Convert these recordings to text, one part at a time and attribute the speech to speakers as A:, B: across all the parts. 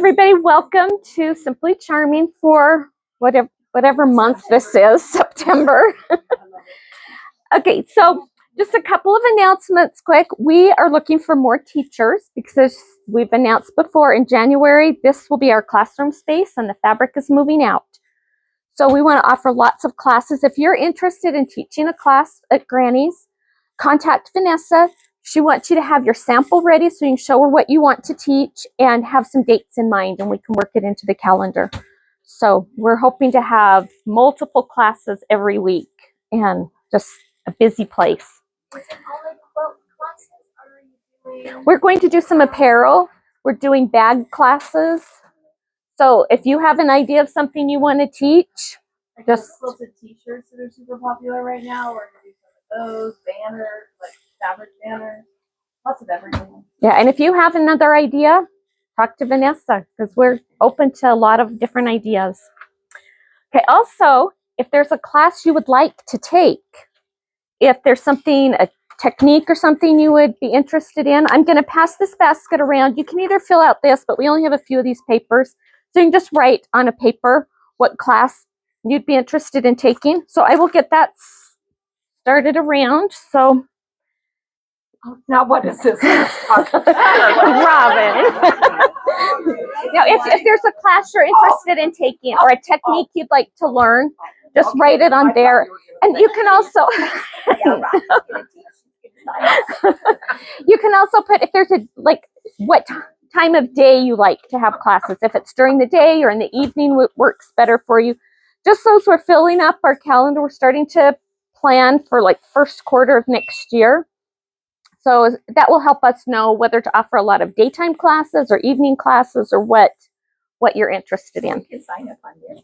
A: everybody, welcome to Simply Charming for whatever month this is, September. Okay, so just a couple of announcements quick. We are looking for more teachers because we've announced before in January, this will be our classroom space and the fabric is moving out. So we want to offer lots of classes. If you're interested in teaching a class at Granny's, contact Vanessa. She wants you to have your sample ready so you can show her what you want to teach and have some dates in mind, and we can work it into the calendar. So we're hoping to have multiple classes every week and just a busy place.
B: Is it all like quilt classes, or are you doing...
A: We're going to do some apparel. We're doing bag classes. So if you have an idea of something you want to teach,
C: like
A: just
C: quilted t-shirts that are super popular right now, or do some of those banners, like fabric banners, lots of everything.
A: yeah, and if you have another idea, talk to Vanessa because we're open to a lot of different ideas. Okay, also, if there's a class you would like to take, if there's something, a technique or something you would be interested in, I'm going to pass this basket around. You can either fill out this, but we only have a few of these papers. So you can just write on a paper what class you'd be interested in taking. So I will get that started around. So
D: now what is this?
A: Robin. Now, if there's a class you're interested in taking or a technique you'd like to learn, just write it on there. And you can also you can also put if there's a what time of day you like to have classes. If it's during the day or in the evening, what works better for you. Just so as we're filling up our calendar, we're starting to plan for first quarter of next year. So that will help us know whether to offer a lot of daytime classes or evening classes or what you're interested in.
D: You can sign up on there.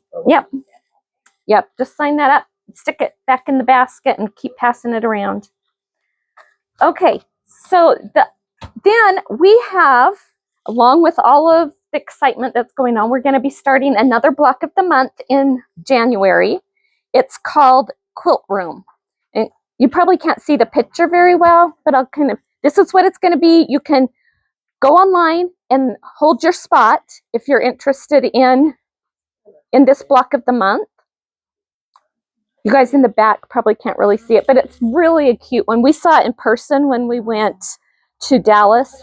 A: Yep. Just sign that up, stick it back in the basket, and keep passing it around. Okay. So then we have, along with all of the excitement that's going on, we're going to be starting another block of the month in January. It's called Quilt Room. And you probably can't see the picture very well, but this is what it's going to be. You can go online and hold your spot if you're interested in this block of the month. You guys in the back probably can't really see it, but it's really a cute one. We saw it in person when we went to Dallas.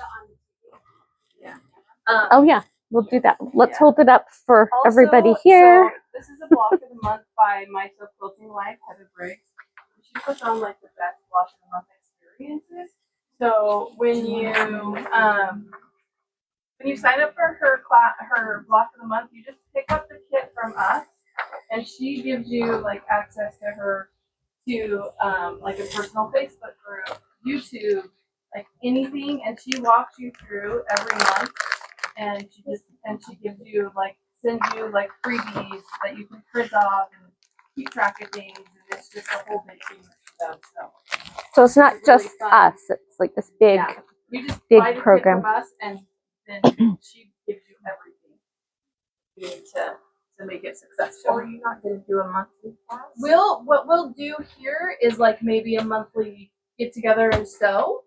A: Oh yeah, we'll do that. Let's hold it up for
C: Also,
A: everybody here.
C: So this is a block of the month by Myself Quilting Life, Heather Briggs. She puts on the best block of the month experiences. So when you sign up for her block of the month, you just pick up the kit from us, and she gives you access to her to a personal Facebook group, YouTube, anything, and she walks you through every month, and she gives you sends you freebies that you can print off and keep track of things, and it's just a whole big thing that she does.
A: So it's not just us; it's this big,
C: you just
A: big
C: buy the kit
A: program.
C: from us, and then she gives you everything you need to make it successful.
D: Or you're not going to do a monthly class?
C: What we'll do here is maybe a monthly get together and sew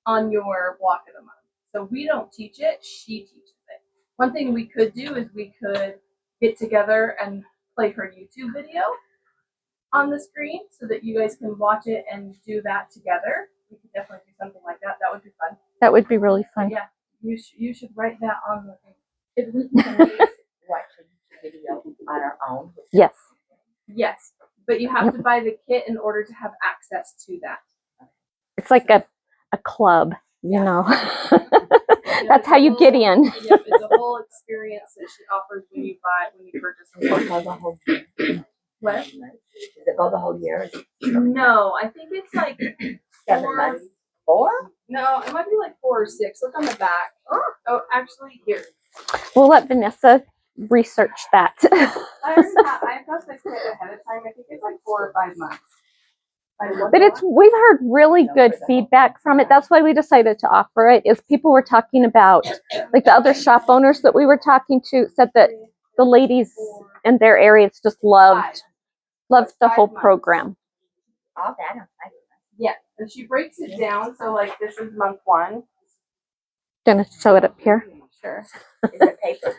C: on your block of the month. So we don't teach it, she teaches it. One thing we could do is we could get together and play her YouTube video on the screen so that you guys can watch it and do that together. We could definitely do something like that. That would be fun.
A: That would be really fun.
C: Yeah, you should write that on the thing.
D: If we can watch a video on our own.
A: Yes.
C: Yes, but you have to buy the kit in order to have access to that.
A: It's like a club, you know. That's how you get in.
C: Yep, it's a whole experience that she offers when you purchase
D: Does it go the whole year?
C: What?
D: Does it go the whole year?
C: No, I think it's
D: 7 months. 4?
C: No, it might be 4 or 6. Look on the back. Oh, actually, here.
A: We'll let Vanessa research that.
C: I got this kit ahead of time. I think it's 4 or 5 months.
A: But we've heard really good feedback from it. That's why we decided to offer it. Is people were talking about, the other shop owners that we were talking to said that the ladies in their areas just loved the whole program.
D: All that.
C: Yeah, and she breaks it down. So this is month 1.
A: Gonna show it up here.
C: Sure.
D: Is it paper?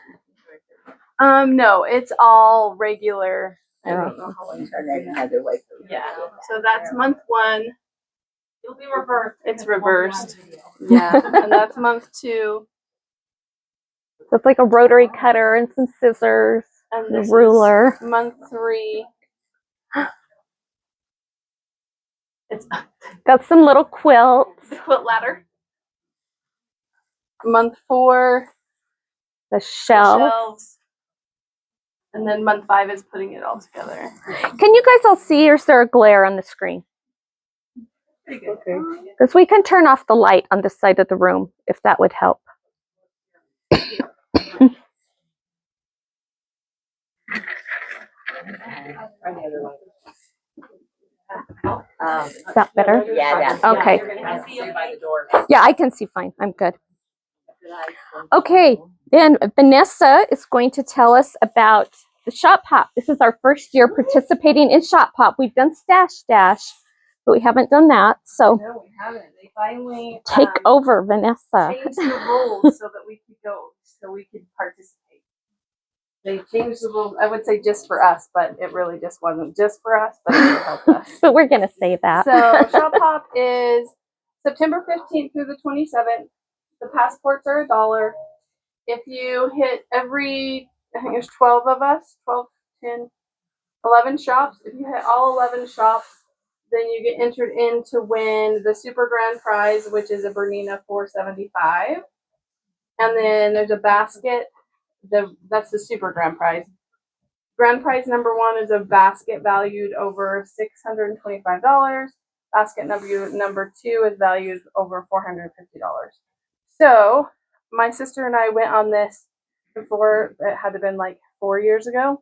C: No, it's all regular. I
A: Oh.
C: don't know how long.
D: Turn it another way.
C: Yeah. So that's month 1.
B: It'll be reversed.
C: It's reversed. Yeah. And that's month 2.
A: So it's like a rotary cutter and some scissors,
C: And
A: a
C: this
A: ruler.
C: is month 3. It's
A: Got some little quilts,
C: the quilt ladder. Month 4,
A: the
C: the
A: shelf.
C: shelves. And then month 5 is putting it all together.
A: Can you guys all see, or is there a glare on the screen?
C: Pretty good.
D: Okay.
A: Because we can turn off the light on this side of the room, if that would help. Is that better?
D: Yeah, that's
A: Okay.
D: You're gonna have to stay by the door.
A: Yeah, I can see fine. I'm good. Okay, then Vanessa is going to tell us about the Shop Hop. This is our first year participating in Shop Hop. We've done Stash Dash, but we haven't done that. So
C: No, we haven't. They finally
A: take over, Vanessa.
C: changed the rules so that we could go, so we could participate. They changed the rules, I would say just for us, but it really just wasn't just for us, but it would help us.
A: But we're going to say that.
C: So Shop Hop is September 15th through the 27th. The passports are $1. If you hit every, I think there's 12 of us, 12, 10, 11 shops. If you hit all 11 shops, then you get entered in to win the super grand prize, which is a Bernina 475. And then there's a basket. That's the super grand prize. Grand prize number 1 is a basket valued over $625. Basket number 2 is valued over $450. So my sister and I went on this before. It had to been like 4 years ago,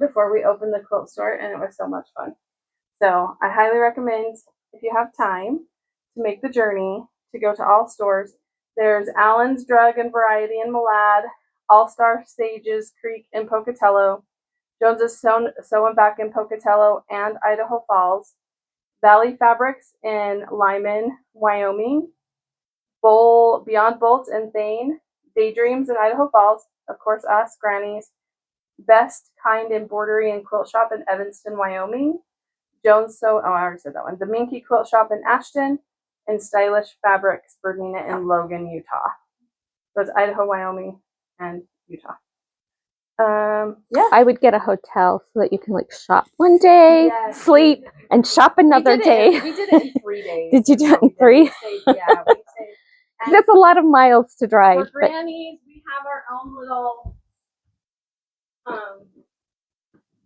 C: before we opened the quilt store, and it was so much fun. So I highly recommend, if you have time, to make the journey to go to all stores. There's Allen's Drug and Variety in Malad, All Star Stages Creek in Pocatello, Jones's Sew and Back in Pocatello and Idaho Falls, Valley Fabrics in Lyman, Wyoming, Beyond Bolts and Thane, Daydreams in Idaho Falls, of course us, Granny's, Best Kind Embroidery and Quilt Shop in Evanston, Wyoming, Jones I already said that one, the Minky Quilt Shop in Ashton, and Stylish Fabrics Bernina in Logan, Utah. So it's Idaho, Wyoming, and Utah. Yeah.
A: I would get a hotel so that you can like shop one day,
C: Yes.
A: sleep, and shop another day.
C: We did it in 3 days.
A: Did you do it in 3?
C: We stayed. And
A: That's a lot of miles to drive.
C: for grannies, we have our own little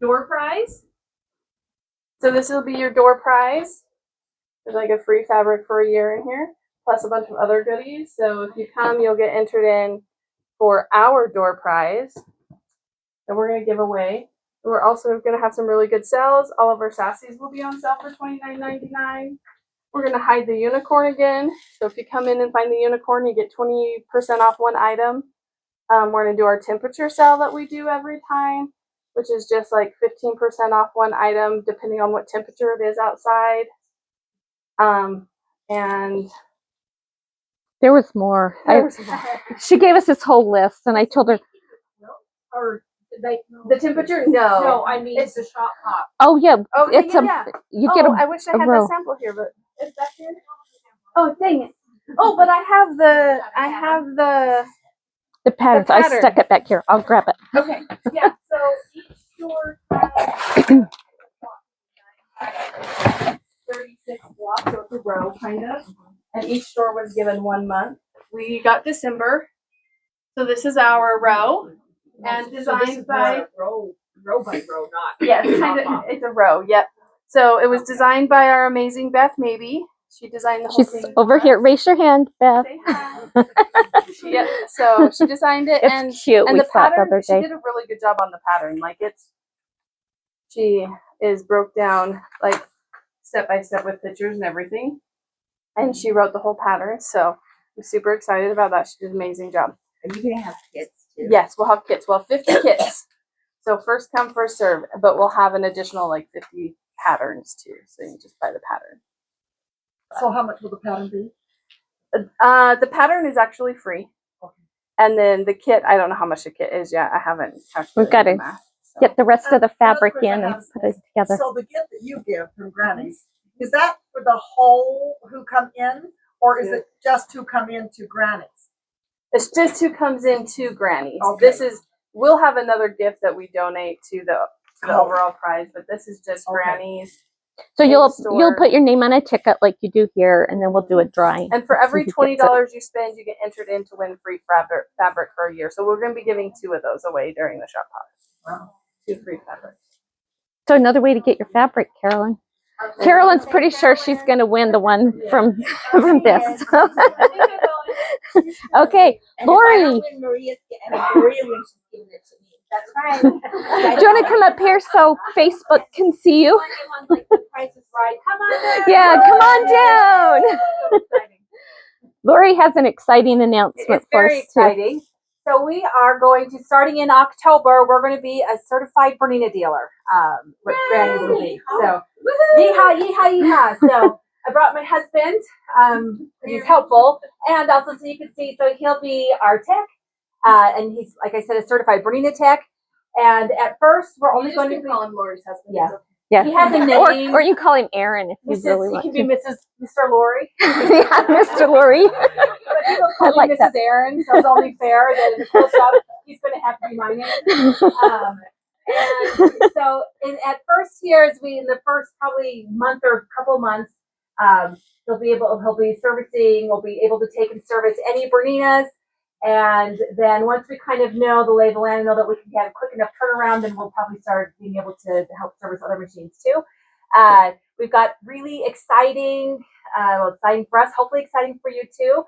C: door prize. So this will be your door prize. There's like a free fabric for a year in here, plus a bunch of other goodies. So if you come, you'll get entered in for our door prize that we're going to give away. We're also going to have some really good sales. All of our sassies will be on sale for $29.99. We're going to hide the unicorn again. So if you come in and find the unicorn, you get 20% off one item. We're going to do our temperature sale that we do every time, which is just like 15% off one item depending on what temperature it is outside. And
A: There was more. She gave us this whole list, and I told her,
B: Or they,
C: the temperature? No.
B: no, I mean
C: It's
B: the Shop Hop.
A: "Oh yeah,
C: Oh,
A: it's
C: yeah.
A: you get
C: I wish I had
A: row.
C: the sample here, but is that here? Oh, dang it. Oh, but I have the
A: patterns.
C: the
A: I
C: pattern.
A: stuck it back here. I'll grab it."
C: Okay. Yeah. So each store has 36 blocks, so it's a row kind of. And each store was given 1 month. We got December. So this is our row. And designed by
D: row by row, not.
C: yeah, it's a row, yep. So it was designed by our amazing Beth Maybe. She designed the whole
A: She's
C: thing.
A: over
C: for
A: here.
C: us.
A: Raise your hand, Beth.
C: Say hi. Yep. So she designed it,
A: It's
C: and
A: cute.
C: and
A: We
C: the
A: saw it the
C: pattern.
A: other
C: She
A: day.
C: did a really good job on the pattern. Like she is broke down like step by step with pictures and everything, and she wrote the whole pattern. So I'm super excited about that. She did an amazing job.
D: Are you gonna have kits too?
C: Yes, we'll have kits. Well, 50 kits. So first come, first serve. But we'll have an additional like 50 patterns too. So you can just buy the pattern.
B: So how much will the pattern be?
C: The pattern is actually free. And then the kit, I don't know how much the kit is yet. I haven't
A: We've
C: calculated
A: got
C: the
A: to
C: math. So.
A: get the rest of the
E: Another
A: fabric
E: question
A: in
E: I
A: and
E: have
A: put it together.
E: So the gift that you give from Granny's, is that for the whole who come in, or is it just who come into Granny's?
C: It's just who comes into Granny's.
E: Okay.
C: We'll have another gift that we donate to the overall prize, but this is just
E: Okay.
C: Granny's.
A: So you'll
C: store.
A: put your name on a ticket like you do here, and then we'll do a drawing.
C: And for every
A: See who gets it.
C: $20 you spend, you get entered in to win free fabric for a year. So we're going to be giving 2 of those away during the shop hop.
E: Wow.
C: 2 free fabrics.
A: So another way to get your fabric, Carolyn. Carolyn's pretty sure she's going to win the one from this. Okay, Lori.
D: Maria wins, she's giving it to me. That's right.
A: Do you want to come up here so Facebook can see you?
B: Like the Price is Right. Come on down.
A: Yeah, come on down. Lori has an exciting announcement
F: It's
A: for
F: very
A: us too.
F: exciting. So we are going to, starting in October, we're going to be a certified Bernina dealer. What Granny's will be. So, yeehaw, yeehaw, yeehaw. So I brought my husband. He's helpful, and also so you can see. So he'll be our tech, and he's, like I said, a certified Bernina tech. And at first, we're only going to
C: call him Lori's husband.
A: Yeah.
F: He has a name.
A: Or you call him Aaron if you really
F: He
A: want
F: can
A: to.
F: be Mr. Lori.
A: Yeah, Mr. Lori.
F: But people
A: I
F: call
A: like
F: me Mrs.
A: that.
F: Aaron, so it's only fair that in the quilt shop, he's going to have to be my name. And so at first here, in the first probably month or couple months, he'll be servicing, we'll be able to take and service any Berninas. And then once we kind of know the lay of the land and know that we can get a quick enough turnaround, then we'll probably start being able to help service other machines too. We've got really exciting, exciting for us, hopefully exciting for you too.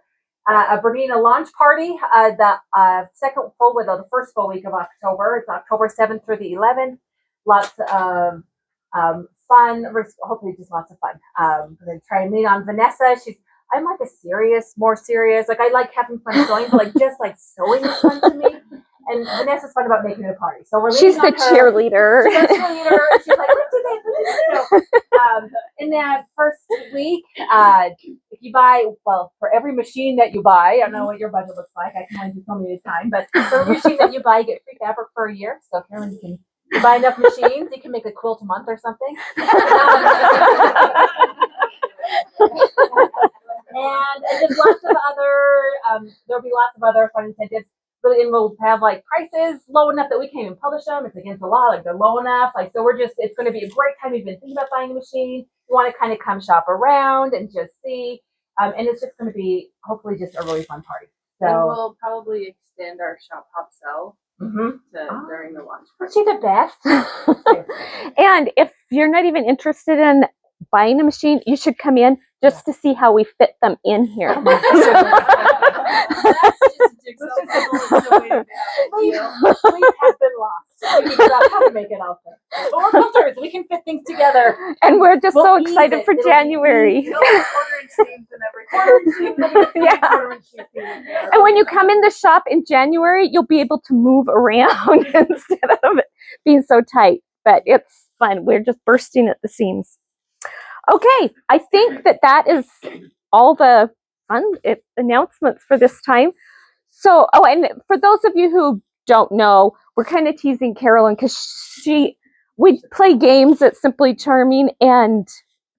F: A Bernina launch party, the first full week of October. It's October 7th through the 11th. Lots of fun, hopefully just lots of fun. I'm going to try and lean on Vanessa. I'm like more serious. Like I like having fun sewing, but just like sewing is fun to me. And Vanessa's fun about making it a party. So
A: She's the cheerleader.
F: She's the cheerleader. She's like, let's do this. So, in that first week, if you buy, for every machine that you buy, I don't know what your budget looks like. I can only do so many at a time, but for every machine that you buy, you get free fabric for a year. So Carolyn, you buy enough machines, you can make a quilt a month or something. And just lots of other, there'll be lots of other fun incentives. Really, and we'll have like prices low enough that we can't even publish them. It's against the law, like they're low enough. So it's going to be a great time. You've been thinking about buying a machine. You want to kind of come shop around and just see. And it's just going to be hopefully just a really fun party. So
C: And we'll probably extend our shop hop sell during the launch.
F: Aren't you the best?
A: And if you're not even interested in buying a machine, you should come in just to see how we fit them in here.
F: Sleep has been lost. We figured out how to make it out there. But we're quilters. We can fit things together.
A: And we're just
F: We'll
A: so
F: ease
A: excited
F: it.
A: for
F: It'll be
A: January.
F: easy.
C: Quarter-inch seams and everything.
A: Yeah. And when you come in the shop in January, you'll be able to move around instead of it being so tight. But it's fun. We're just bursting at the seams. Okay, I think that is all the fun announcements for this time. So, and for those of you who don't know, we're kind of teasing Carolyn because we play games at Simply Charming and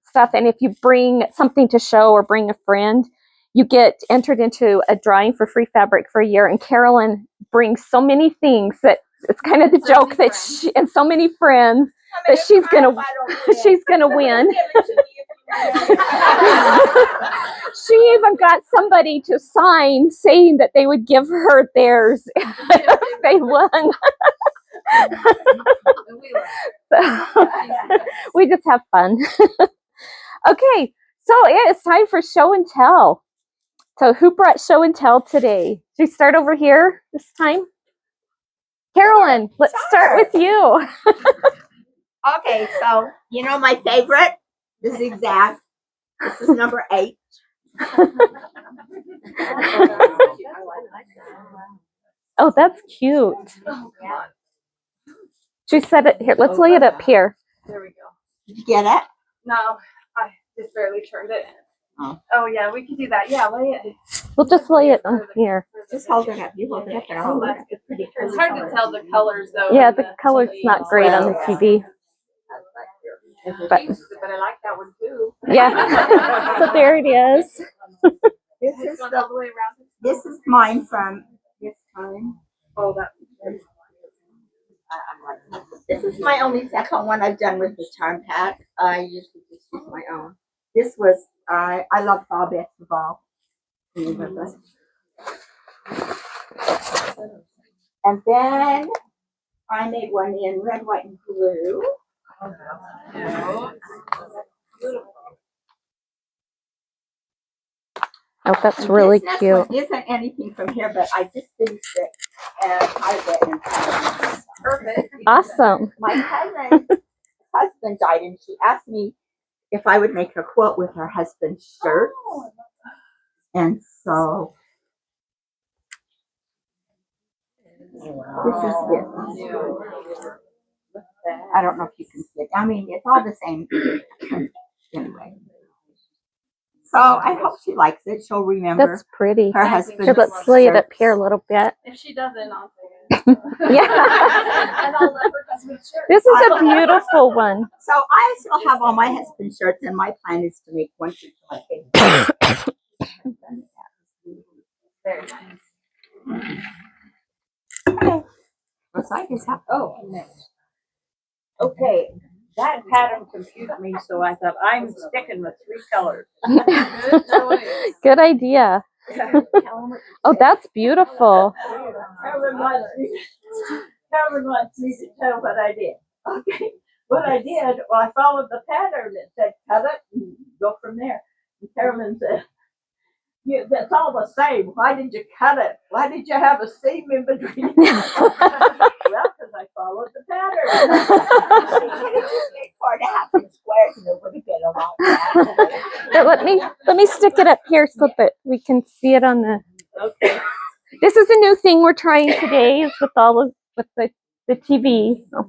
A: stuff. And if you bring something to show or bring a friend, you get entered into a drawing for free fabric for a year. And Carolyn brings so many things that it's kind of the joke that and so many friends that she's gonna win. She even got somebody to sign saying that they would give her theirs if they won. So, we just have fun. Okay, so it's time for show and tell. So who brought show and tell today? Should we start over here this time? Carolyn, let's start with you.
D: Okay, so you know my favorite, the zigzag. This is number 8.
A: Oh, that's cute. Should we set it here? Let's lay it up here.
C: There we go.
D: Did you get it?
C: No, I just barely turned it.
D: Oh.
C: Oh yeah, we can do that. Yeah, lay it.
A: We'll just lay it on here.
D: Just hold it up. You hold it up and I'll hold it up. It's pretty.
C: It's hard to tell the colors though.
A: Yeah,
C: in
A: the color's
C: TV.
A: not great on the TV. But
F: But I like that one too.
A: yeah, so there it is.
D: This
C: It's
D: is
C: gone all the way around.
D: this is mine from this time.
C: Oh, that's
D: This is my only second one I've done with the charm pack. I usually just use my own. This was I love fall best of all. And then I made one in red, white, and blue.
A: Oh, that's really
D: This next
A: cute.
D: one isn't anything from here, but I just finished it and I went and found it.
C: perfect.
A: Awesome.
D: My cousin's husband died, and she asked me if I would make a quilt with her husband's shirts. And so this is it. I don't know if you can see it. I mean, it's all the same anyway. So I hope she likes it. She'll remember
A: That's pretty.
D: her husband's
A: Here, let's lay it up
D: shirts.
A: here a little bit.
C: If she doesn't, I'll say it.
A: Yeah.
C: And I'll let her husband's shirt.
A: This is a beautiful one.
D: So I still have all my husband's shirts, and my plan is to make one shirt for my baby.
C: Very nice.
D: Looks like it's
G: Next. Okay, that pattern confused me, so I thought I'm sticking with 3 colors.
C: Good choice.
A: Good idea. Oh, that's beautiful.
G: Carolyn wants me to tell what I did. Okay, what I did, well, I followed the pattern. It said cut it and go from there. And Carolyn said, that's all the same. Why did you cut it? Why did you have a seam in between? Well, because I followed the pattern.
D: She could have just made 4.5 inch squares, and it would have been a lot faster.
A: But let me stick it up here so that we can see it on the.
G: Okay.
A: This is a new thing we're trying today, is with all of with the TV. So.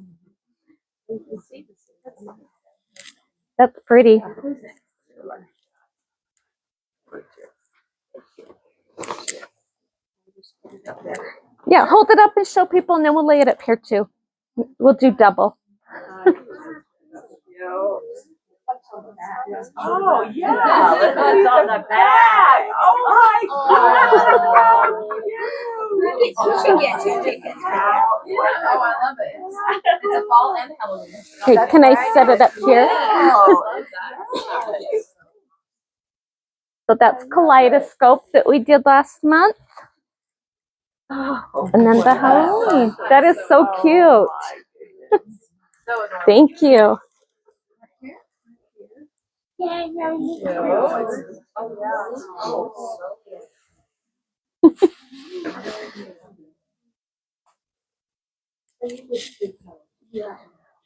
A: That's pretty. Yeah, hold it up and show people, and then we'll lay it up here too. We'll do double.
G: Oh, yeah. It's on the back. Oh, my God.
D: You should get 2 tickets.
C: Oh, I love it. It's a fall and Halloween.
A: Okay, can I set it up here?
C: Oh, love that.
A: So that's Kaleidoscope that we did last month. And then the Halloween. That is so cute.
C: So adorable.
A: Thank you.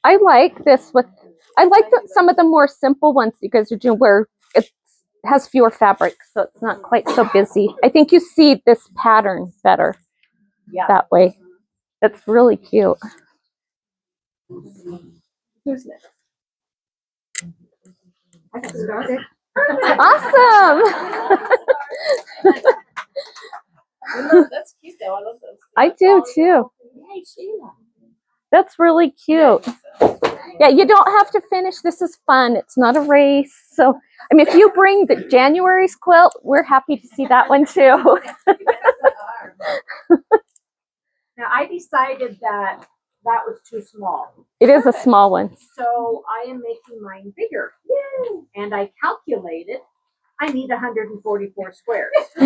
A: I like this I like some of the more simple ones you guys are doing where it has fewer fabrics, so it's not quite so busy. I think you see this pattern better that way. That's really cute.
C: Who's next?
D: I got started.
A: Awesome.
C: That's cute though. I love those.
A: I do too.
D: Hey, Sheila.
A: That's really cute. Yeah, you don't have to finish. This is fun. It's not a race. So, I mean, if you bring the January's quilt, we're happy to see that one too.
F: Now I decided that that was too small.
A: It is a small one.
F: So I am making mine bigger. And I calculated I need 144 squares. I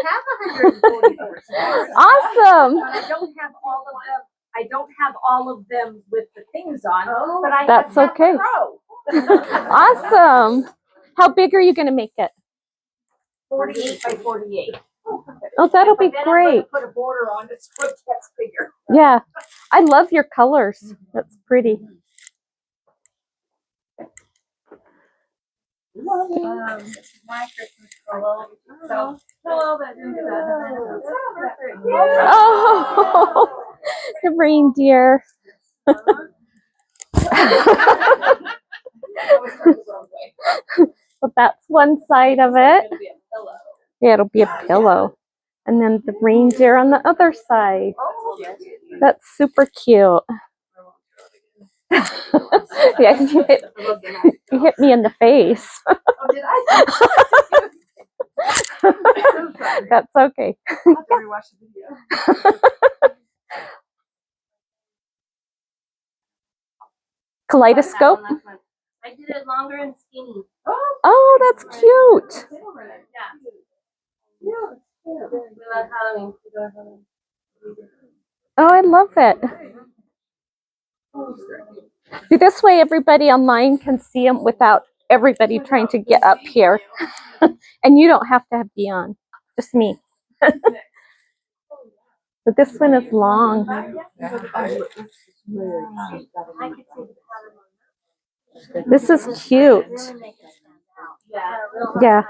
F: have 144 squares.
A: Awesome.
F: But I don't have all of them. I don't have all of them with the things on. But I
A: That's
F: have half a
A: okay.
F: row.
A: Awesome. How big are you going to make it?
F: 48 by 48.
A: Oh, that'll be
F: But then
A: great.
F: I'm gonna put a border on it so it gets bigger.
A: Yeah. I love your colors. That's pretty.
C: My Christmas pillow. So pillow that didn't do that.
A: Oh, the reindeer. So that's one side of it.
C: It's gonna be a pillow.
A: Yeah, it'll be a pillow. And then the reindeer on the other side. That's super cute. Yeah, you hit me in the face.
C: Oh, did I?
A: That's okay.
C: I'll have to rewatch the video.
A: Kaleidoscope.
B: I did it longer and skinny.
A: Oh, that's cute.
B: Yeah. We love Halloween.
A: Oh, I love it. See, this way everybody online can see them without everybody trying to get up here. And you don't have to be on, just me. But this one is long. This is cute. Yeah.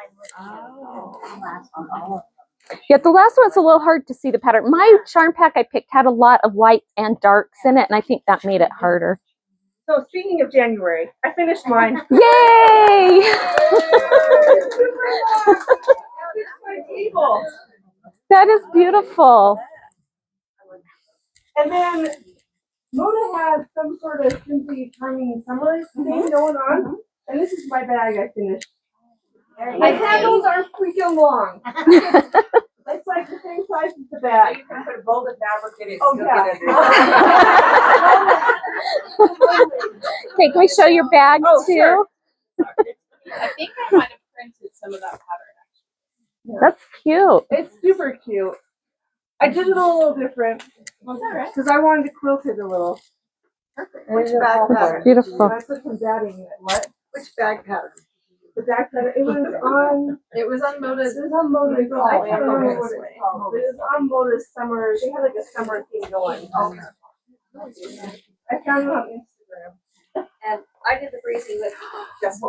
A: Yeah, the last one's a little hard to see the pattern. My charm pack I picked had a lot of lights and darks in it, and I think that made it harder.
C: So speaking of January, I finished mine.
A: Yay! That is beautiful.
C: And then Mona has some sort of simply charming summer thing going on. And this is my bag I finished. My handles are freaking long. It's like the same size as the bag. So you can put bolded fabric in it. Oh, yeah.
A: Okay, can we show your bag too?
C: Sure. I think I might have printed some of that pattern actually.
A: That's cute.
C: It's super cute. I did it a little different because I wanted to quilt it a little.
E: Perfect. Which bag pattern?
A: Beautiful.
C: And I put some batting in it. What?
E: Which bag pattern?
C: The back pattern. It was on Moda's. It was on Moda's. I can't remember what it's called. It was on Moda's summer. They had like a summer thing going. Okay. I found it on Instagram.
B: And I did the breezy with
C: Just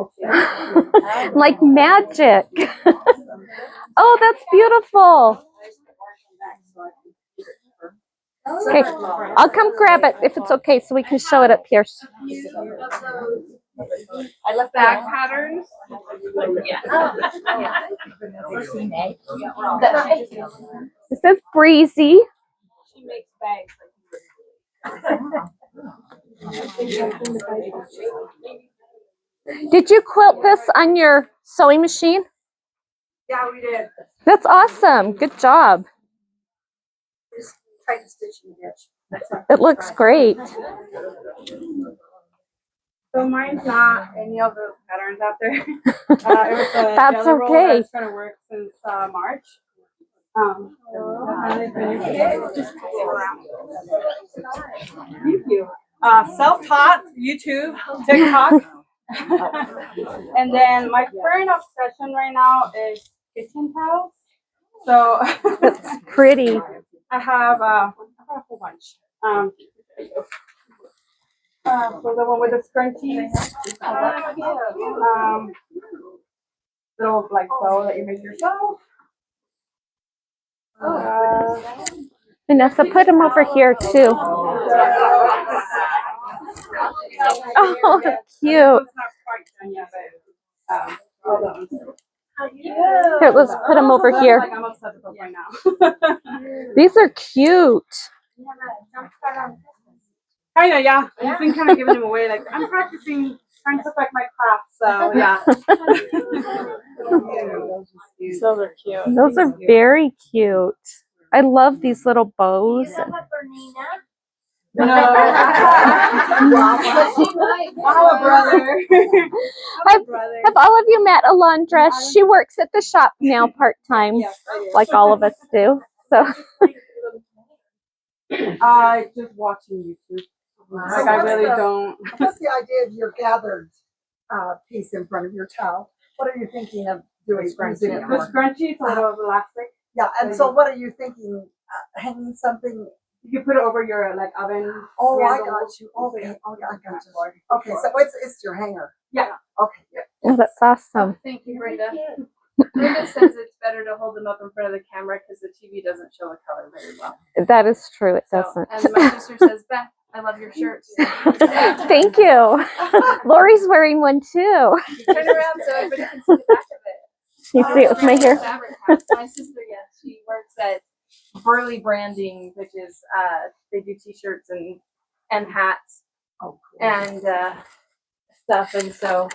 A: Like magic. Oh, that's beautiful. Okay, I'll come grab it if it's okay so we can show it up here.
C: I left bag patterns.
A: This is Breezy.
C: She makes bags.
A: Did you quilt this on your sewing machine?
C: Yeah, we did.
A: That's awesome. Good job.
B: just tried to stitch in the ditch.
A: It looks great.
C: So mine's not any of those patterns out there. It was a
A: That's
C: jelly roll
A: okay.
C: that's going to work since March. Just pass it around. Thank you. Self-taught, YouTube, TikTok. And then my current obsession right now is kitchen towels. So
A: That's pretty.
C: I have a whole bunch. For the one with the scrunchies. Little like bow that you make yourself.
A: Vanessa, put them over here too. Oh, cute.
C: It's not quite done yet, but hold on.
A: Here, let's put them over here.
C: Like I'm obsessed with those right now.
A: These are cute.
C: I know, yeah. I've just been kind of giving them away. Like I'm practicing, trying to perfect my craft. So yeah. Those are cute.
A: Those are very cute. I love these little bows.
C: No. I have a brother.
A: Have all of you met Alondra? She works at the shop now part-time, like all of us do. So
C: I just watching YouTube. Like I really don't.
E: What's the idea of your gathered piece in front of your towel? What are you thinking of doing? Using it
C: The
E: for?
C: scrunchie, it's a little elastic.
E: Yeah, and so what are you thinking? Hanging something?
C: You can put it over your like oven.
E: Oh, I
C: handle.
E: got you. Okay, oh, yeah, I got you. Okay, so it's your hanger.
C: Yeah.
E: Okay. Yeah.
A: oh, that's awesome.
C: Thank you, Brenda. Brenda says it's better to hold them up in front of the camera because the TV doesn't show the color very well.
A: That is true. It
C: So,
A: doesn't.
C: and my sister says, Beth, I love your shirts.
A: Thank you. Lori's wearing one too.
C: Turn around so everybody can see the back of it.
A: You see it with my hair?
C: Fabric house. My sister, yes, she works at Burley Branding, which is they do T-shirts and hats and stuff, and so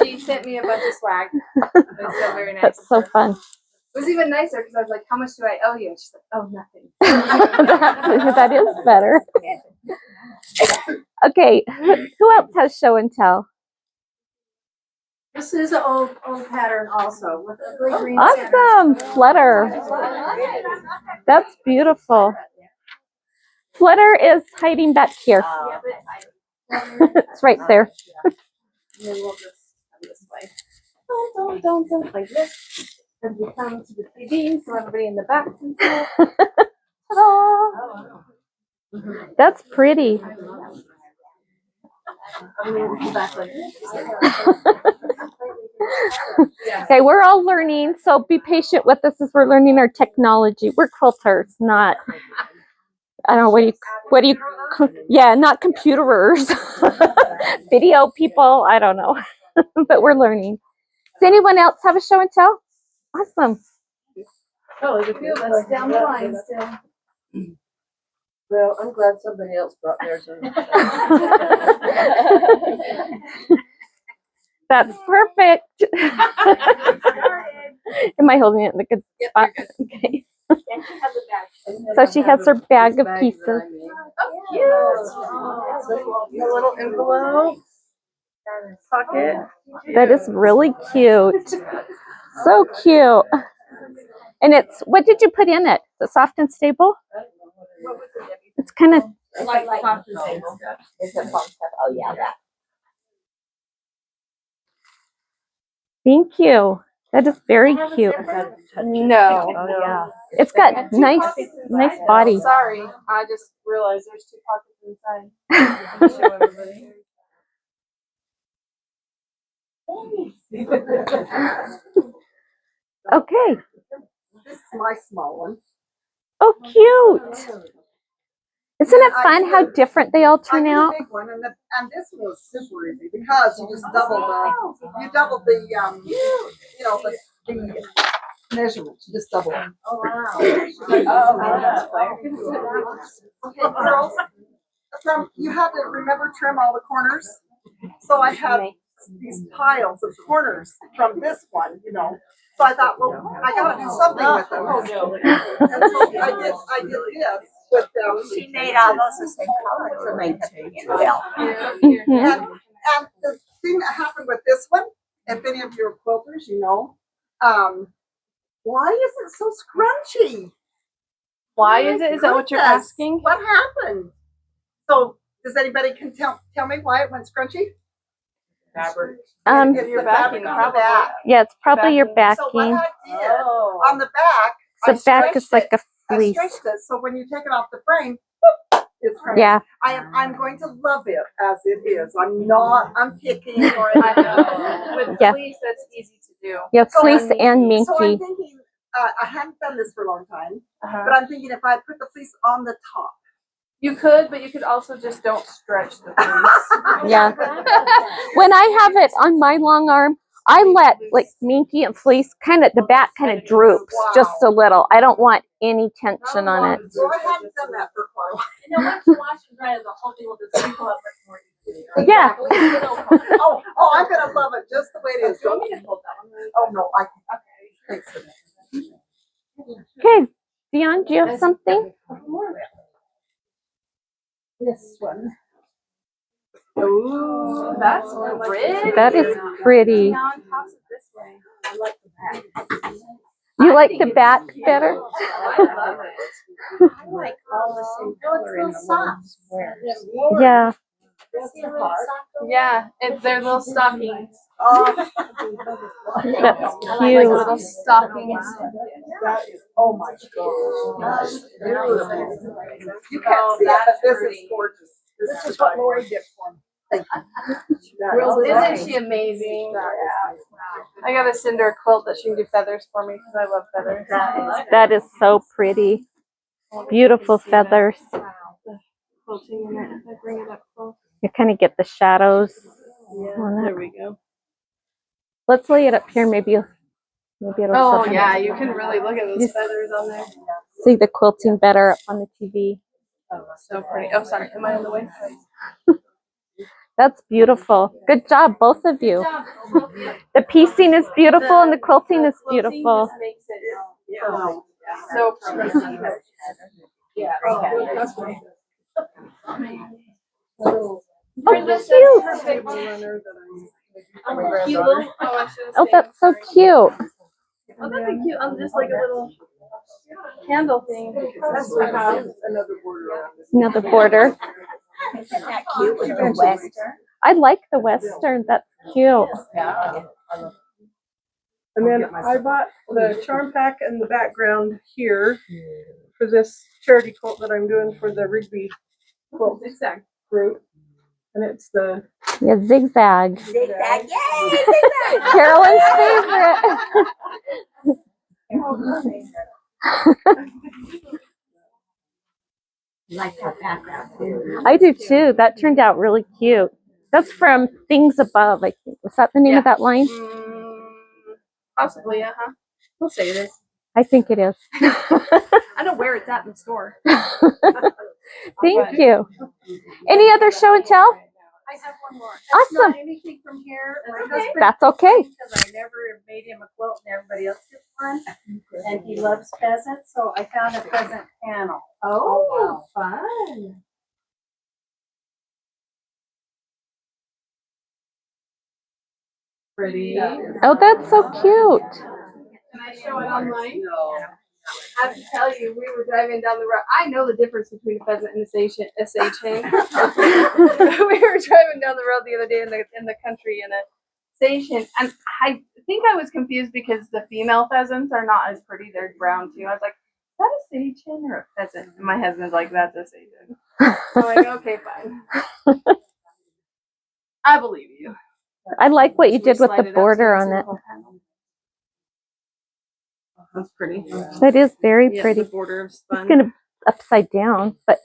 C: she sent me a bunch of swag. It was so very nice.
A: That's
C: of
A: so
C: her.
A: fun.
C: It was even nicer because I was like, "How much do I owe you?" And she's like, "Oh, nothing."
A: That is better. Okay, who else has show and tell?
G: This is an old pattern also with a great green
A: Awesome, Flutter. That's beautiful. Flutter is hiding back here. It's right there.
C: And then we'll just come this way. Don't like this. And we come to the TV so everybody in the back can see it. Ta-da!
A: That's pretty. Okay, we're all learning, so be patient with us as we're learning our technology. We're quilters, not, I don't know, what do you, yeah, not computerers. Video people, I don't know, but we're learning. Does anyone else have a show and tell? Awesome.
C: Oh, there's a few of us down the line still.
G: Well, I'm glad somebody else brought theirs in.
A: That's perfect. Am I holding it in the good spot? Okay. So she has her bag of pieces.
C: Oh, cute. A little envelope. Pocket.
A: That is really cute. So cute. And it's, what did you put in it? Is it soft and stable? It's kind of,
C: Like soft and stable.
D: Oh, yeah, that.
A: thank you. That is very cute.
C: No.
D: Oh, yeah.
A: It's got nice body.
C: Sorry, I just realized there's 2 pockets inside. I'll show everybody.
A: Okay.
E: This is my small one.
A: Oh, cute. Isn't it fun how different they all turn
E: I did a
A: out?
E: big one, and this one was super easy because you just double the the measurements. You just double it.
G: Oh, wow.
E: Okay, girls. You have to remember trim all the corners. So I have these piles of corners from this one, So I thought, well, I gotta do something with them. And so I did this with them.
D: She made all those the same color to make it well.
A: Mhm.
E: And the thing that happened with this one, if any of you are quilters, why is it so scrunchy?
C: Why is it? Is that what you're
E: Goodness,
C: asking?
E: What happened? So does anybody can tell me why it went scrunchy?
C: Fabric.
E: It's
C: Your
E: the fabric
C: backing,
E: on the
C: probably.
E: back.
A: Yeah, it's probably your
E: So what
A: backing.
E: I did on the back,
A: The
E: I
A: back is
E: stretched
A: like a
E: I
A: fleece.
E: stretched it so when you take it off the frame, it's crunchy.
A: Yeah.
E: I'm going to love it as it is. I'm picking or
C: I know. With
A: Yeah.
C: fleece, that's easy to do.
A: Yeah,
E: So
A: fleece and
E: So I'm
A: minky.
E: thinking, I hadn't done this for a long time,
C: Uh-huh.
E: but I'm thinking if I put the fleece on the top.
C: You could, but you could also just don't stretch the fleece.
A: Yeah. When I have it on my long arm, I let like minky and fleece the back kind of droops just a little. I don't want any tension on it.
E: So I hadn't done that for quite a while.
G: And then once you wash and dry, the whole thing will just wrinkle up more easily.
A: Yeah.
E: Oh, I'm gonna love it just the way it is. Oh no, I can. Okay, thanks for that.
A: Okay, Dion, do you have something?
G: This one.
C: Ooh, that's pretty.
A: That is pretty.
C: Dion, toss it this way.
G: I like the back.
A: You like the back better?
C: I love it.
D: I like all the same color in the little squares.
A: Yeah.
C: Yeah, they're little stockings.
E: Oh,
A: That's
C: Like
A: cute.
C: little stockings.
E: that is, oh my gosh. Beautiful. You can't
C: Oh,
E: see it, but
C: that's
E: this is
C: pretty.
E: gorgeous. This is what Lori did for me. Thank you.
C: Isn't she amazing? I gotta send her a quilt that she can do feathers for me because I love feathers.
A: That is so pretty. Beautiful feathers.
C: Quilting in it. If I bring it up close.
A: You kind of get the shadows
C: Yeah,
A: on
C: there
A: it.
C: we go.
A: Let's lay it up here. Maybe Maybe it'll
C: Oh
A: show
C: yeah,
A: them.
C: you can really look at those
A: Yes.
C: feathers on there.
A: See the quilting better up on the TV.
C: So pretty. Oh, sorry. Am I in the way?
A: That's beautiful. Good job, both of you. The piecing is beautiful and the quilting is beautiful.
C: Just makes it so pretty. Yeah. Oh, that's great.
A: Oh,
C: That's
A: cute.
C: perfect. Cute little. Oh, I should have
A: Oh, that's so cute.
C: Oh, that'd be cute. On just like a little handle thing. That's really cute.
A: Another border.
D: Isn't that cute with the western?
A: I like the western. That's cute.
C: And then I bought the charm pack and the background here for this charity quilt that I'm doing for the Rigby quilt group. And it's the
A: Yeah, zigzag.
D: Zigzag, yay! Zigzag!
A: Carolyn's favorite.
D: Like that background too.
A: I do too. That turned out really cute. That's from Things Above, I think. Was that the name of that line?
C: possibly, we'll say it is.
A: I think it is.
C: I know where it's at in the store.
A: Thank you. Any other show and tell?
E: I have one more.
A: Awesome.
E: Not anything from here. My
C: Okay.
E: husband,
A: That's okay.
E: because I never made him a quilt and everybody else gets one. And he loves pheasants, so I found a pheasant panel.
C: Oh, fun. Pretty.
A: Oh, that's so cute.
C: Can I show it online? I have to tell you, we were driving down the road. I know the difference between a pheasant and a sage hen. We were driving down the road the other day in the country in a sage hen, and I think I was confused because the female pheasants are not as pretty. They're brown too. I was like, is that a sage hen or a pheasant? And my husband's like, that's a sage hen. I'm like, okay, fine. I believe you.
A: I like what you did with
C: Slide
A: the
C: it up
A: border
C: so
A: on
C: you
A: it.
C: see the whole panel. That's pretty.
A: That is very
C: Yeah,
A: pretty.
C: the border of
A: It's
C: spun.
A: gonna upside down, but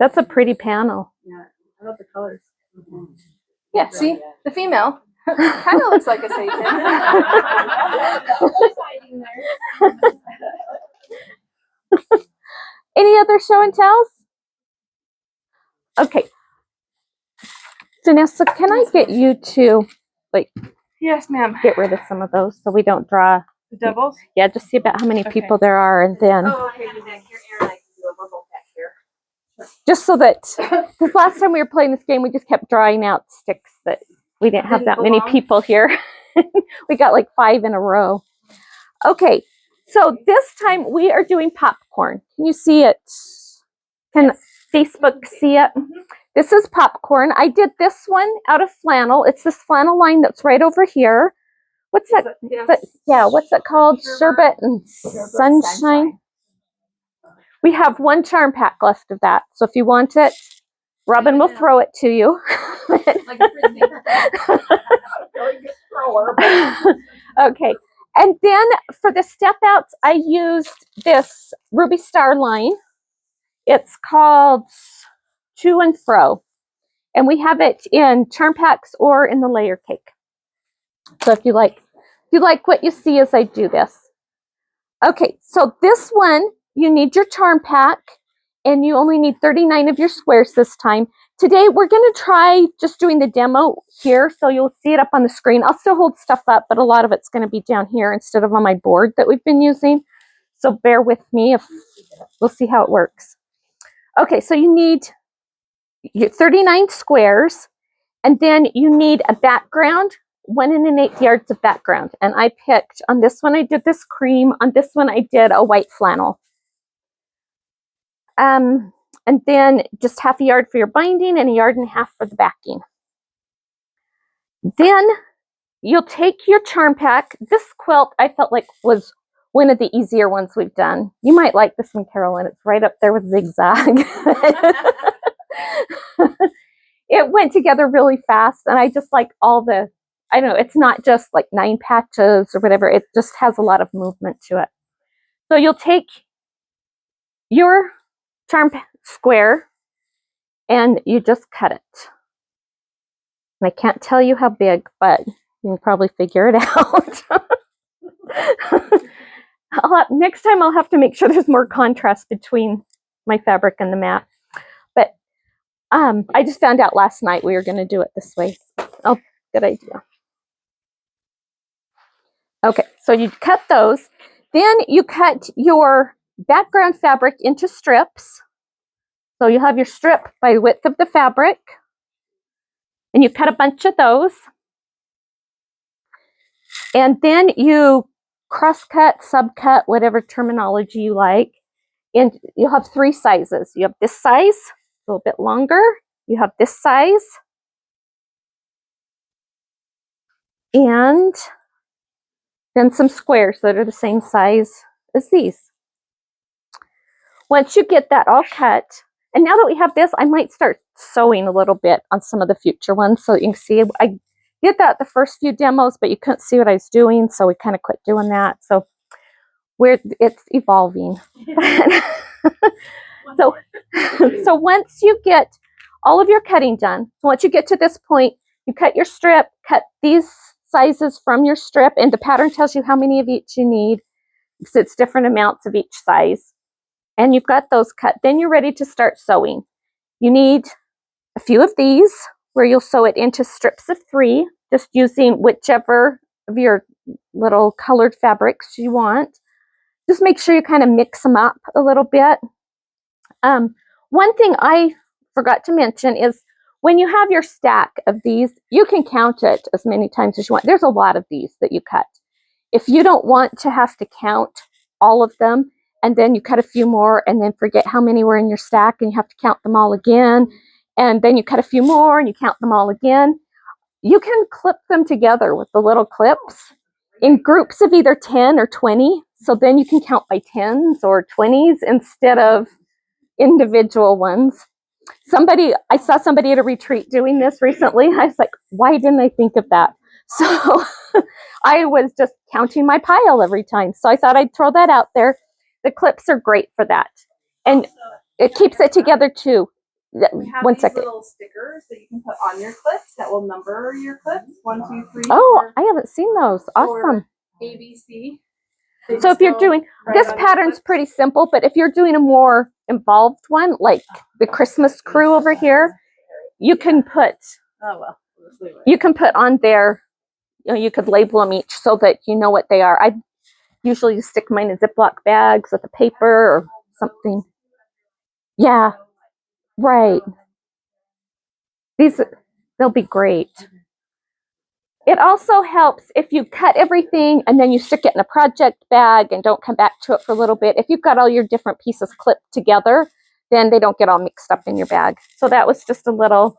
A: that's a pretty panel.
C: Yeah, I love the colors. Yeah, see the female kind of looks like a sage hen. She's hiding there.
A: Any other show and tells? Okay. Janessa, can I get you to
C: Yes, ma'am.
A: get rid of some of those so we don't draw?
C: The doubles.
A: Yeah, just see about how many
C: Okay.
A: people there are, and then
C: Oh, okay.
A: just so that, because last time we were playing this game, we just kept drawing out sticks that we didn't have that many people here. We got like 5 in a row. Okay, so this time we are doing popcorn. Can you see it? Can Facebook see it? This is popcorn. I did this one out of flannel. It's this flannel line that's right over here. What's that? Yeah, what's it called? Sherbet and Sunshine. We have one charm pack left of that. So if you want it, Robin will throw it to you. Okay. And then for the step outs, I used this Ruby Star line. It's called To and Fro. And we have it in charm packs or in the layer cake. So if you like what you see as I do this. Okay, so this one, you need your charm pack, and you only need 39 of your squares this time. Today, we're going to try just doing the demo here, so you'll see it up on the screen. I'll still hold stuff up, but a lot of it's going to be down here instead of on my board that we've been using. So bear with me. We'll see how it works. Okay, so you need your 39 squares, and then you need a background, 1 1/8 yards of background. And I picked, on this one, I did this cream. On this one, I did a white flannel. And then just 1/2 yard for your binding and 1.5 yards for the backing. Then you'll take your charm pack. This quilt I felt like was one of the easier ones we've done. You might like this one, Carolyn. It's right up there with zigzag. It went together really fast, and I just like all the, I don't know, it's not just like 9 patches or whatever. It just has a lot of movement to it. So you'll take your square and you just cut it. And I can't tell you how big, but you can probably figure it out. Next time I'll have to make sure there's more contrast between my fabric and the mat. But I just found out last night we were going to do it this way. Oh, good idea. Okay, so you cut those. Then you cut your background fabric into strips. So you have your strip by the width of the fabric. And you cut a bunch of those. And then you cross-cut, subcut, whatever terminology you like. And you'll have 3 sizes. You have this size, a little bit longer. You have this size. And then some squares that are the same size as these. Once you get that all cut, and now that we have this, I might start sewing a little bit on some of the future ones so you can see. I did that the first few demos, but you couldn't see what I was doing, so we kind of quit doing that. So it's evolving. So once you get all of your cutting done, once you get to this point, you cut your strip, cut these sizes from your strip, and the pattern tells you how many of each you need, because it's different amounts of each size. And you've got those cut. Then you're ready to start sewing. You need a few of these where you'll sew it into strips of 3, just using whichever of your little colored fabrics you want. Just make sure you kind of mix them up a little bit. One thing I forgot to mention is when you have your stack of these, you can count it as many times as you want. There's a lot of these that you cut. If you don't want to have to count all of them, and then you cut a few more and then forget how many were in your stack and you have to count them all again, and then you cut a few more and you count them all again, you can clip them together with the little clips in groups of either 10 or 20. So then you can count by 10s or 20s instead of individual ones. I saw somebody at a retreat doing this recently. I was like, why didn't I think of that? So I was just counting my pile every time. So I thought I'd throw that out there. The clips are great for that. And it keeps it together too.
C: We have
A: One
C: these
A: second.
C: little stickers that you can put on your clips that will number your clips. 1, 2, 3.
A: Oh, I haven't seen those. Awesome.
C: ABC.
A: So if you're doing, this pattern's pretty simple, but if you're doing a more involved one, like the Christmas crew over here, you can put, on there, you could label them each so that you know what they are. I usually stick mine in Ziploc bags with a paper or something. Yeah, right. They'll be great. It also helps if you cut everything and then you stick it in a project bag and don't come back to it for a little bit. If you've got all your different pieces clipped together, then they don't get all mixed up in your bag. So that was just a little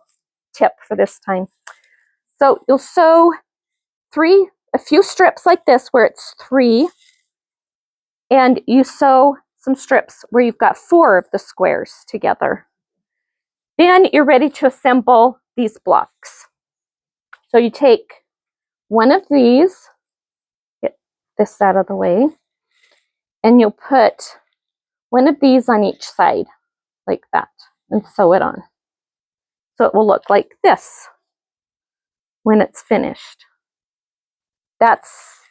A: tip for this time. So you'll sew a few strips like this where it's 3, and you sew some strips where you've got 4 of the squares together. Then you're ready to assemble these blocks. So you take one of these, get this out of the way, and you'll put one of these on each side like that and sew it on. So it will look like this when it's finished. That's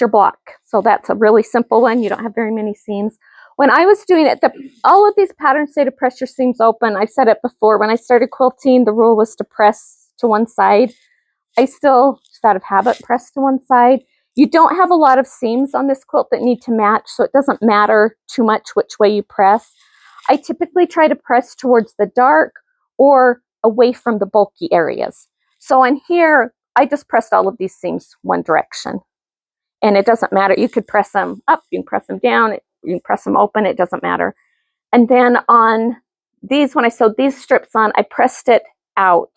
A: your block. So that's a really simple one. You don't have very many seams. When I was doing it, all of these patterns say to press your seams open. I've said it before. When I started quilting, the rule was to press to one side. I still, just out of habit, press to one side. You don't have a lot of seams on this quilt that need to match, so it doesn't matter too much which way you press. I typically try to press towards the dark or away from the bulky areas. So on here, I just pressed all of these seams one direction. And it doesn't matter. You could press them up, you can press them down, you can press them open, it doesn't matter. And then on these, when I sewed these strips on, I pressed it out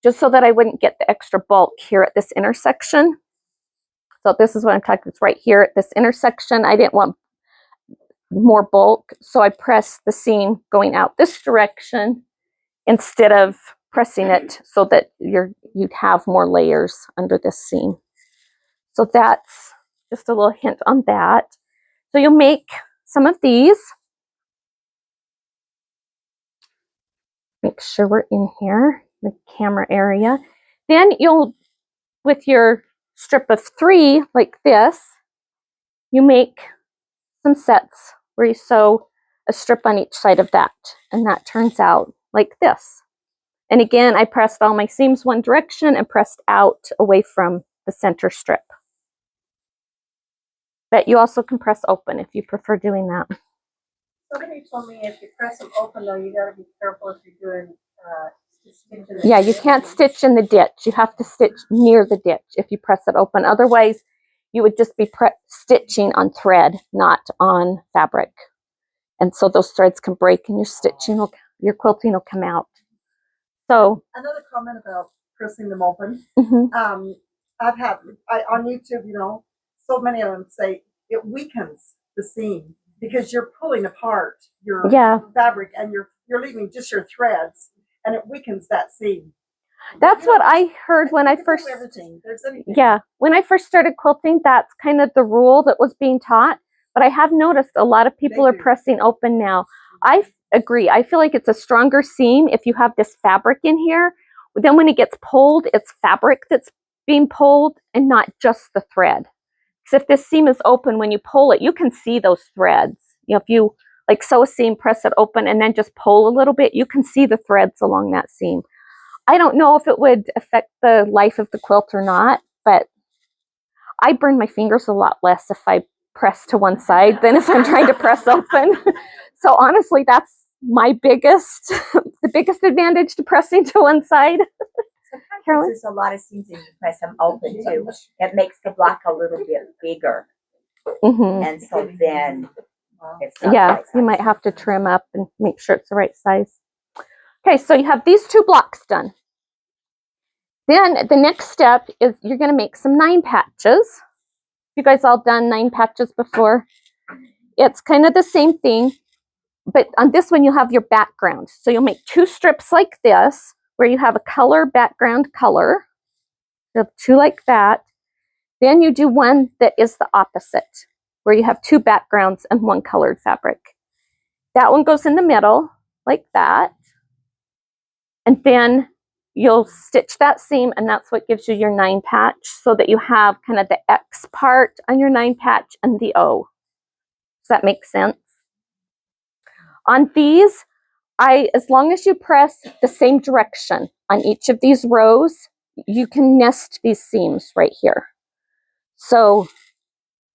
A: just so that I wouldn't get the extra bulk here at this intersection. So this is what I'm talking about. It's right here at this intersection. I didn't want more bulk, so I pressed the seam going out this direction instead of pressing it so that you'd have more layers under this seam. So that's just a little hint on that. So you'll make some of these. Make sure we're in here, the camera area. Then you'll, with your strip of 3 like this, you make some sets where you sew a strip on each side of that, and that turns out like this. And again, I pressed all my seams one direction and pressed out away from the center strip. But you also can press open if you prefer doing that.
G: Somebody told me if you press them open though, you gotta be careful if you're doing, stitching the
A: Yeah, you
G: ditch.
A: can't stitch in the ditch. You have to stitch near the ditch if you press it open. Otherwise, you would just be stitching on thread, not on fabric. And so those threads can break and your quilting will come out. So
E: Another comment about pressing them open.
A: mhm.
E: I've had on YouTube, so many of them say it weakens the seam because you're pulling apart your
A: Yeah.
E: fabric and you're leaving just your threads, and it weakens that seam.
A: That's what I heard when I first.
E: Everything. There's anything.
A: Yeah, when I first started quilting, that's kind of the rule that was being taught. But I have noticed a lot of people are pressing open now. I agree. I feel like it's a stronger seam if you have this fabric in here. Then when it gets pulled, it's fabric that's being pulled and not just the thread. Because if this seam is open, when you pull it, you can see those threads. If you like sew a seam, press it open, and then just pull a little bit, you can see the threads along that seam. I don't know if it would affect the life of the quilt or not, but I burn my fingers a lot less if I press to one side than if I'm trying to press open. So honestly, that's my the biggest advantage to pressing to one side.
D: Sometimes there's a lot of seams and you press them open too. It makes the block a little bit bigger.
A: Mm-hmm.
D: And so then it's not
A: yeah,
D: right
A: you
D: size.
A: might have to trim up and make sure it's the right size. Okay, so you have these 2 blocks done. Then the next step is you're going to make some 9 patches. You guys all done 9 patches before? It's kind of the same thing, but on this one you have your background. So you'll make 2 strips like this where you have a color background color. You have 2 like that. Then you do one that is the opposite, where you have 2 backgrounds and 1 colored fabric. That one goes in the middle like that. And then you'll stitch that seam, and that's what gives you your 9 patch, so that you have kind of the X part on your 9 patch and the O. Does that make sense? On these, as long as you press the same direction on each of these rows, you can nest these seams right here. So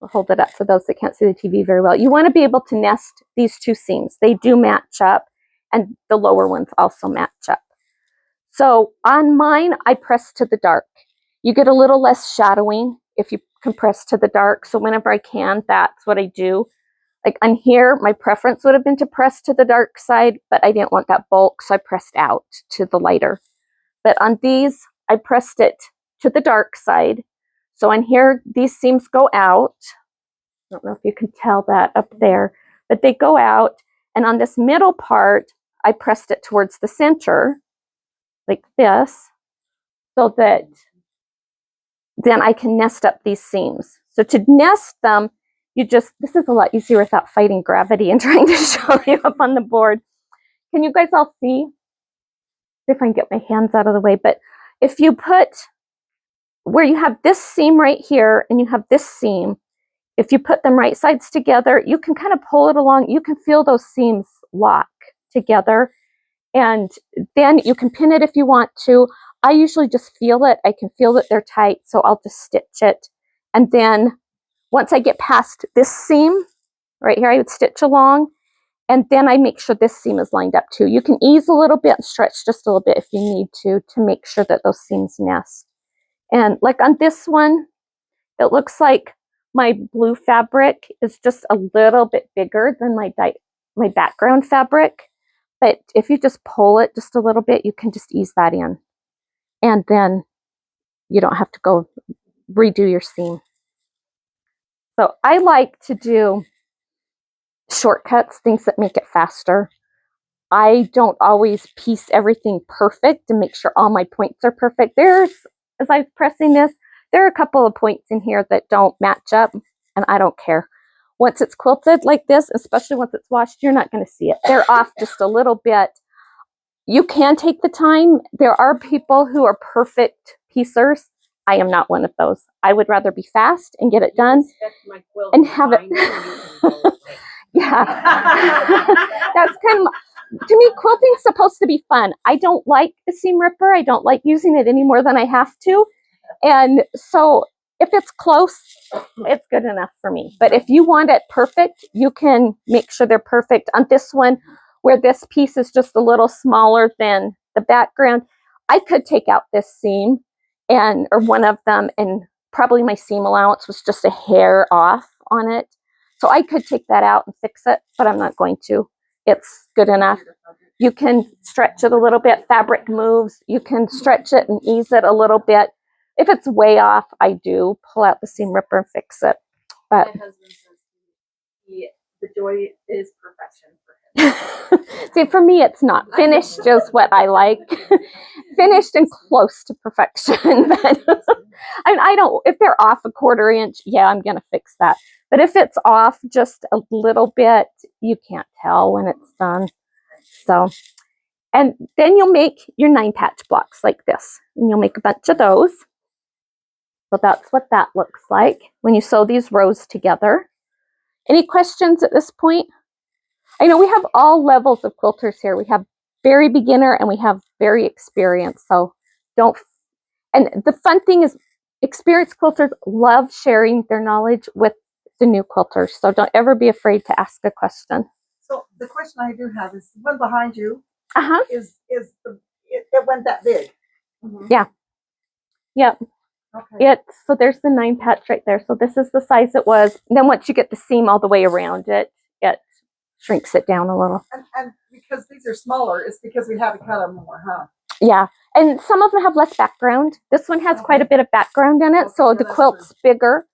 A: I'll hold it up for those that can't see the TV very well. You want to be able to nest these 2 seams. They do match up, and the lower ones also match up. So on mine, I press to the dark. You get a little less shadowing if you compress to the dark. So whenever I can, that's what I do. Like on here, my preference would have been to press to the dark side, but I didn't want that bulk, so I pressed out to the lighter. But on these, I pressed it to the dark side. So on here, these seams go out. I don't know if you can tell that up there, but they go out. And on this middle part, I pressed it towards the center, like this, so that then I can nest up these seams. So to nest them, this is a lot easier without fighting gravity and trying to show you up on the board. Can you guys all see? See if I can get my hands out of the way. But if you put where you have this seam right here and you have this seam, if you put them right sides together, you can kind of pull it along. You can feel those seams lock together. And then you can pin it if you want to. I usually just feel it. I can feel that they're tight, so I'll just stitch it. And then once I get past this seam, right here, I would stitch along. And then I make sure this seam is lined up too. You can ease a little bit and stretch just a little bit if you need to make sure that those seams nest. And like on this one, it looks like my blue fabric is just a little bit bigger than my background fabric. But if you just pull it just a little bit, you can just ease that in. And then you don't have to go redo your seam. So I like to do shortcuts, things that make it faster. I don't always piece everything perfect to make sure all my points are perfect. As I was pressing this, there are a couple of points in here that don't match up, and I don't care. Once it's quilted like this, especially once it's washed, you're not going to see it. They're off just a little bit. you can take the time. There are people who are perfect piecers. I am not one of those. I would rather be fast and get it done and have it. Yeah. That's kind of, to me, quilting's supposed to be fun. I don't like the seam ripper. I don't like using it any more than I have to. And so if it's close, it's good enough for me. But if you want it perfect, you can make sure they're perfect. On this one, where this piece is just a little smaller than the background, I could take out this seam or one of them, and probably my seam allowance was just a hair off on it. So I could take that out and fix it, but I'm not going to. It's good enough. You can stretch it a little bit. Fabric moves. You can stretch it and ease it a little bit. If it's way off, I do pull out the seam ripper and fix it. But
C: My husband says the joy is perfection for him.
A: see, for me, it's not. Finished is what I like. Finished and close to perfection. But I don't, if they're off a 1/4 inch, yeah, I'm going to fix that. But if it's off just a little bit, you can't tell when it's done. So, and then you'll make your 9-patch blocks like this. And you'll make a bunch of those. So that's what that looks like when you sew these rows together. Any questions at this point? I know we have all levels of quilters here. We have very beginner and we have very experienced. So and the fun thing is experienced quilters love sharing their knowledge with the new quilters. So don't ever be afraid to ask a question.
E: So the question I do have is the one behind you
A: Uh-huh.
E: it went that big.
A: Yeah. Yep.
E: Okay.
A: So there's the 9-patch right there. So this is the size it was. And then once you get the seam all the way around it, it shrinks it down a little.
E: And because these are smaller, it's because we had to cut them more, huh?
A: Yeah. And some of them have less background. This one has quite a bit of background in it. So the quilt's bigger.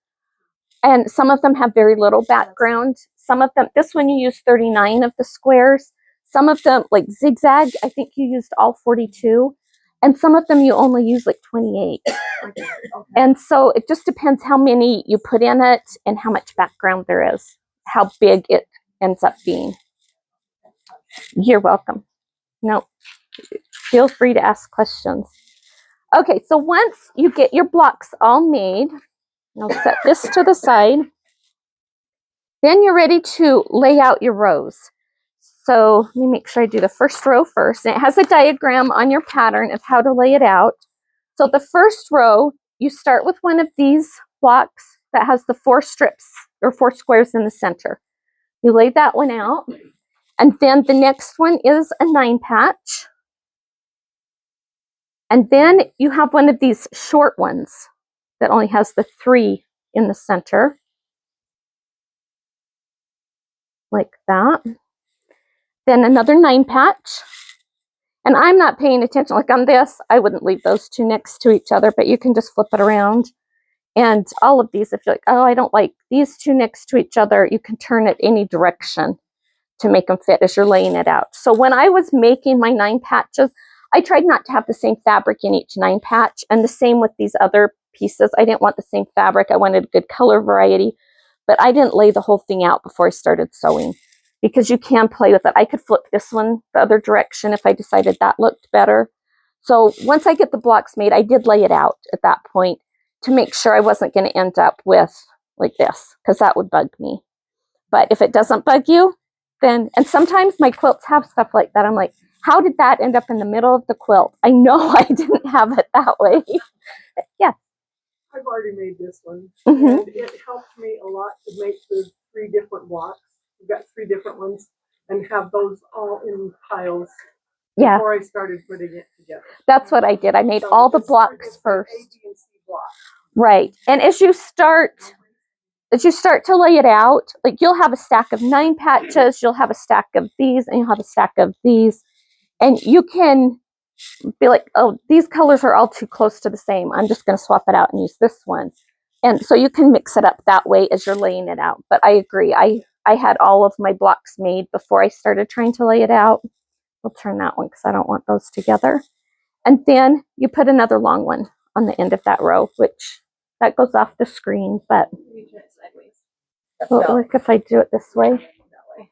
A: And some of them have very little background. Some of them, this one you use 39 of the squares. Some of them, like zigzag, I think you used all 42. And some of them you only use like 28.
E: Okay.
A: And so it just depends how many you put in it and how much background there is, how big it ends up being. You're welcome. No, feel free to ask questions. Okay, so once you get your blocks all made, I'll set this to the side. Then you're ready to lay out your rows. So let me make sure I do the first row first. And it has a diagram on your pattern of how to lay it out. So the first row, you start with one of these blocks that has the 4 strips or 4 squares in the center. You lay that one out. And then the next one is a 9-patch. And then you have one of these short ones that only has the 3 in the center. Like that. Then another 9-patch. And I'm not paying attention. Like on this, I wouldn't leave those 2 next to each other, but you can just flip it around. And all of these, if you're like, oh, I don't like these 2 next to each other, you can turn it any direction to make them fit as you're laying it out. So when I was making my 9 patches, I tried not to have the same fabric in each 9-patch, and the same with these other pieces. I didn't want the same fabric. I wanted a good color variety, but I didn't lay the whole thing out before I started sewing because you can play with it. I could flip this one the other direction if I decided that looked better. So once I get the blocks made, I did lay it out at that point to make sure I wasn't going to end up with like this, because that would bug me. But if it doesn't bug you, then, and sometimes my quilts have stuff like that. I'm like, how did that end up in the middle of the quilt? I know I didn't have it that way. Yeah.
E: I've already made this one,
A: Mm-hmm.
E: and it helped me a lot to make the 3 different blocks. We've got 3 different ones, and have those all in piles before I started putting it together.
A: That's what I did. I made all the blocks first.
E: A, B, and C blocks.
A: Right. And as you start to lay it out, like you'll have a stack of 9 patches, you'll have a stack of these, and you'll have a stack of these. And you can be like, oh, these colors are all too close to the same. I'm just going to swap it out and use this one. And so you can mix it up that way as you're laying it out. But I agree. I had all of my blocks made before I started trying to lay it out. We'll turn that one because I don't want those together. And then you put another long one on the end of that row, which that goes off the screen. But look if I do it this way.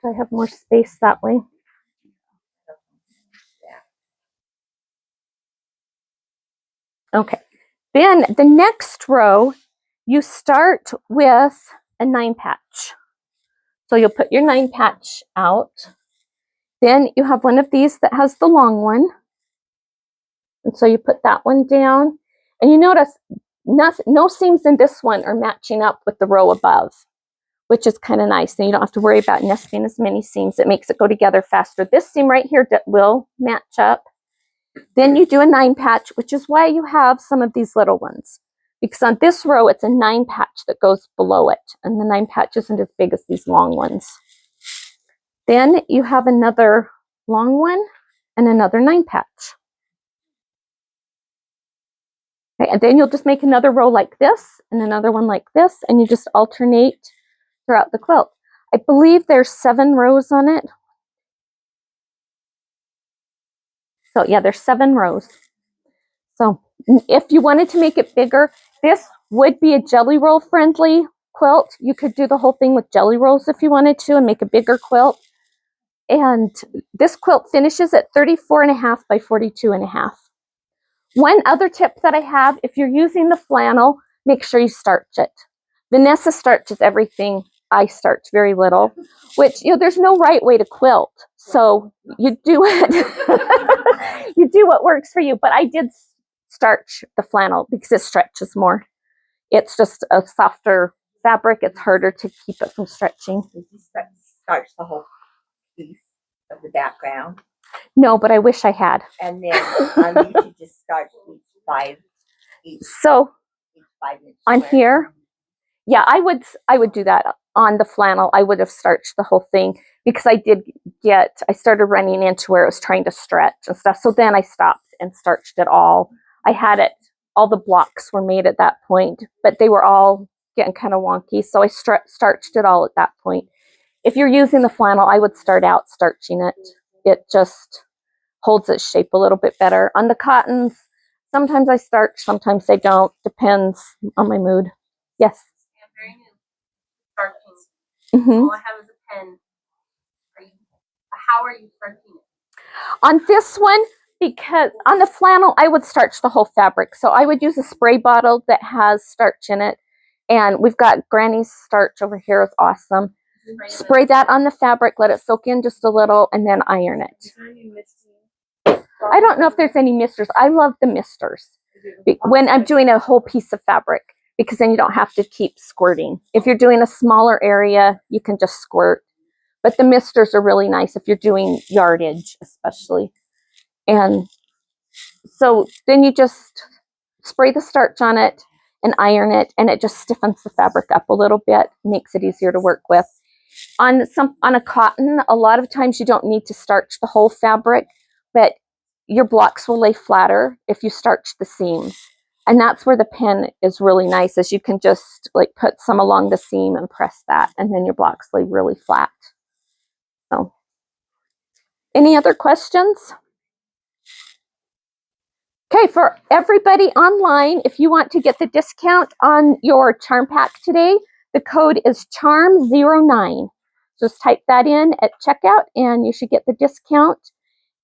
A: I have more space that way. Okay. Then the next row, you start with a 9 patch. So you'll put your 9 patch out. Then you have one of these that has the long one. And so you put that one down. And you notice no seams in this one are matching up with the row above, which is kind of nice. Then you don't have to worry about nesting as many seams. It makes it go together faster. This seam right here will match up. Then you do a 9 patch, which is why you have some of these little ones. Because on this row, it's a 9 patch that goes below it. And the 9 patch isn't as big as these long ones. Then you have another long one and another 9 patch. Okay, and then you'll just make another row like this and another one like this, and you just alternate throughout the quilt. I believe there's 7 rows on it. So yeah, there's 7 rows. So if you wanted to make it bigger, this would be a jelly roll friendly quilt. You could do the whole thing with jelly rolls if you wanted to and make a bigger quilt. And this quilt finishes at 34.5 by 42.5. One other tip that I have, if you're using the flannel, make sure you starch it. Vanessa starches everything. I starch very little, which, you know, there's no right way to quilt. So you do it. You do what works for you. But I did starch the flannel because it stretches more. It's just a softer fabric. It's harder to keep it from stretching.
D: Did you starch the whole piece of the background?
A: No, but I wish I had.
D: And then you should just starch each 5 inch
A: On
D: square.
A: here, yeah, I would do that on the flannel. I would have starched the whole thing because I started running into where it was trying to stretch and stuff. So then I stopped and starched it all. I had it, all the blocks were made at that point, but they were all getting kind of wonky. So I starched it all at that point. If you're using the flannel, I would start out starching it. It just holds its shape a little bit better. On the cottons, sometimes I starch, sometimes I don't. Depends on my mood. Yes.
B: I'm very new. Starching.
A: Mm-hmm.
B: All I have is a pen. How are you starching it?
A: On this one, because on the flannel, I would starch the whole fabric. So I would use a spray bottle that has starch in it. And we've got Granny's starch over here. It's awesome. Spray that on the fabric, let it soak in just a little, and then iron it.
C: Is there any misting?
A: I don't know if there's any misters. I love the misters when I'm doing a whole piece of fabric, because then you don't have to keep squirting. If you're doing a smaller area, you can just squirt. But the misters are really nice if you're doing yardage, especially. And so then you just spray the starch on it and iron it, and it just stiffens the fabric up a little bit, makes it easier to work with. On a cotton, a lot of times you don't need to starch the whole fabric, but your blocks will lay flatter if you starch the seams. And that's where the pen is really nice, is you can just like put some along the seam and press that, and then your blocks lay really flat. So, any other questions? Okay, for everybody online, if you want to get the discount on your charm pack today, the code is CHARM09. Just type that in at checkout and you should get the discount.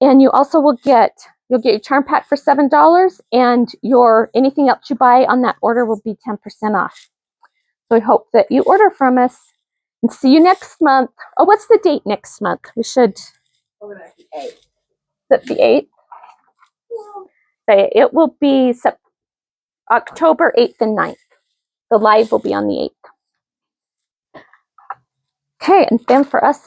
A: And you also will get your charm pack for $7, and anything else you buy on that order will be 10% off. So I hope that you order from us, and see you next month. Oh, what's the date next month? We should. Is it the 8th? It will be October 8th and 9th. The live will be on the 8th. Okay, and then for us.